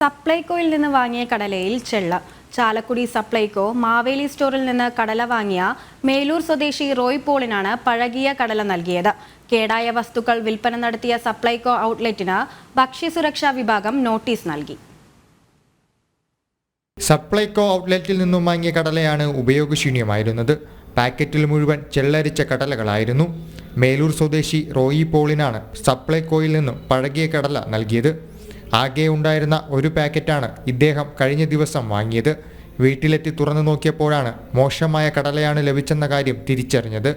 സപ്ലൈകോയിൽ നിന്ന് വാങ്ങിയ കടലയിൽ ചെള്ള. ചാലക്കുടി സപ്ലൈകോ മാവേലി സ്റ്റോറിൽ നിന്ന് കടല വാങ്ങിയ മേലൂർ സ്വദേശി റോയ് പോളിനാണ് പഴകിയ കടല നൽകിയത്. കേടായ വസ്തുക്കൾ വിൽപ്പന നടത്തിയ സപ്ലൈകോ ഔട്ട്ലെറ്റിന് ഭക്ഷ്യസുരക്ഷാ വിഭാഗം നോട്ടീസ് നൽകി. സപ്ലൈകോ ഔട്ട്ലെറ്റിൽ നിന്നും വാങ്ങിയ കടലയാണ് ഉപയോഗശൂന്യമായിരുന്നത്. പാക്കറ്റിൽ മുഴുവൻ ചെള്ളരിച്ച കടലകളായിരുന്നു. മേലൂർ സ്വദേശി റോയി പോളിനാണ് സപ്ലൈകോയിൽ നിന്നും പഴകിയ കടല നൽകിയത്. ആകെ ഉണ്ടായിരുന്ന ഒരു പാക്കറ്റാണ് ഇദ്ദേഹം കഴിഞ്ഞ ദിവസം വാങ്ങിയത്. വീട്ടിലെത്തി തുറന്നു നോക്കിയപ്പോഴാണ് മോശമായ കടലയാണ് ലഭിച്ചെന്ന കാര്യം തിരിച്ചറിഞ്ഞത്.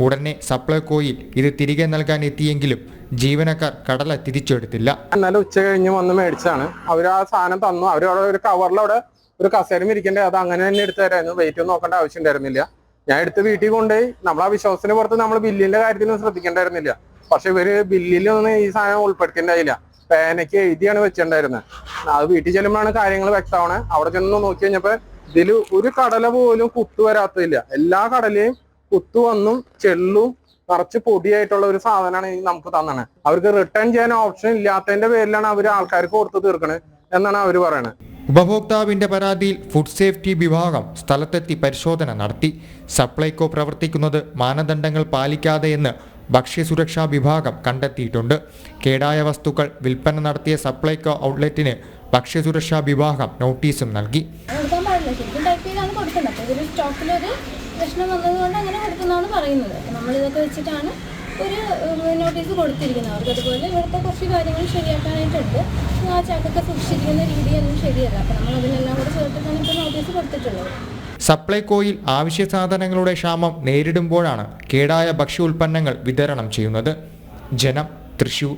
ഉടനെ സപ്ലൈകോയിൽ ഇത് തിരികെ നൽകാൻ എത്തിയെങ്കിലും ജീവനക്കാർ കടല തിരിച്ചെടുത്തില്ല. എന്നാലും ഉച്ച കഴിഞ്ഞ് വന്ന് മേടിച്ചാണ്. അവർ ആ സാധനം തന്നു. അവരവിടെ ഒരു കവറിലവിടെ ഒരു കസേരയും ഇരിക്കേണ്ടത്, അത് അങ്ങനെ തന്നെ എടുത്തു തരായിരുന്നു. വെയിറ്റ് ഒന്നും നോക്കേണ്ട ആവശ്യം ഉണ്ടായിരുന്നില്ല. ഞാൻ എടുത്ത് വീട്ടിൽ കൊണ്ടുപോയി നമ്മൾ ആ വിശ്വാസത്തിന് പുറത്ത് നമ്മൾ ബില്ലിന്റെ കാര്യത്തിലും ശ്രദ്ധിക്കേണ്ടായിരുന്നില്ല. പക്ഷെ ഇവര് ബില്ലിലൊന്നും ഈ സാധനം ഉൾപ്പെടുത്തേണ്ടായില്ല. പേനയ്ക്ക് എഴുതിയാണ് വെച്ചിട്ടുണ്ടായിരുന്നത്. അത് വീട്ടിൽ ചെല്ലുമ്പോഴാണ് കാര്യങ്ങൾ വ്യക്തമാണ്. അവിടെ ചെന്ന് നോക്കി കഴിഞ്ഞപ്പോ ഇതിൽ ഒരു കടല പോലും കുത്തു വരാത്തില്ല. എല്ലാ കടലയും കുത്തു വന്നും ചെള്ളും നിറച്ച് പൊടിയായിട്ടുള്ള ഒരു സാധനമാണ് നമുക്ക് തന്നെ. അവർക്ക് റിട്ടേൺ ചെയ്യാൻ ഓപ്ഷൻ ഇല്ലാത്തതിന്റെ പേരിലാണ് അവർ ആൾക്കാർക്ക് കൊടുത്തു തീർക്കണത് എന്നാണ് അവർ പറയുന്നത്. ഉപഭോക്താവിന്റെ പരാതിയിൽ ഫുഡ് സേഫ്റ്റി വിഭാഗം സ്ഥലത്തെത്തി പരിശോധന നടത്തി. സപ്ലൈകോ പ്രവർത്തിക്കുന്നത് മാനദണ്ഡങ്ങൾ പാലിക്കാതെയെന്ന് ഭക്ഷ്യസുരക്ഷാ വിഭാഗം കണ്ടെത്തിയിട്ടുണ്ട്. കേടായ വസ്തുക്കൾ വിൽപ്പന നടത്തിയ സപ്ലൈകോ ഔട്ട്ലെറ്റിന് ഭക്ഷ്യസുരക്ഷാ വിഭാഗം നോട്ടീസും നൽകി. പ്രശ്നം വന്നതുകൊണ്ട് അങ്ങനെ കൊടുക്കുന്നതാണ് പറയുന്നത്. നമ്മളിതൊക്കെ വെച്ചിട്ടാണ് ഒരു നോട്ടീസ് കൊടുത്തിരിക്കുന്നത്. അവർക്ക് അതുപോലെ ഇവിടുത്തെ കുറച്ച് കാര്യങ്ങൾ ശരിയാക്കാനായിട്ടുണ്ട്. ആ ചാക്കൊക്കെ സൂക്ഷിച്ചിരിക്കുന്ന രീതിയൊന്നും ശരിയല്ല. അപ്പം നമ്മൾ അതിനെല്ലാം കൂടെ ചേർത്തിട്ടാണ് ഇപ്പോൾ നോട്ടീസ് കൊടുത്തിട്ടുള്ളത്. സപ്ലൈകോയിൽ ആവശ്യ സാധനങ്ങളുടെ ക്ഷാമം നേരിടുമ്പോഴാണ് കേടായ ഭക്ഷ്യ ഉൽപ്പന്നങ്ങൾ വിതരണം ചെയ്യുന്നത്. ജനം, തൃശൂർ.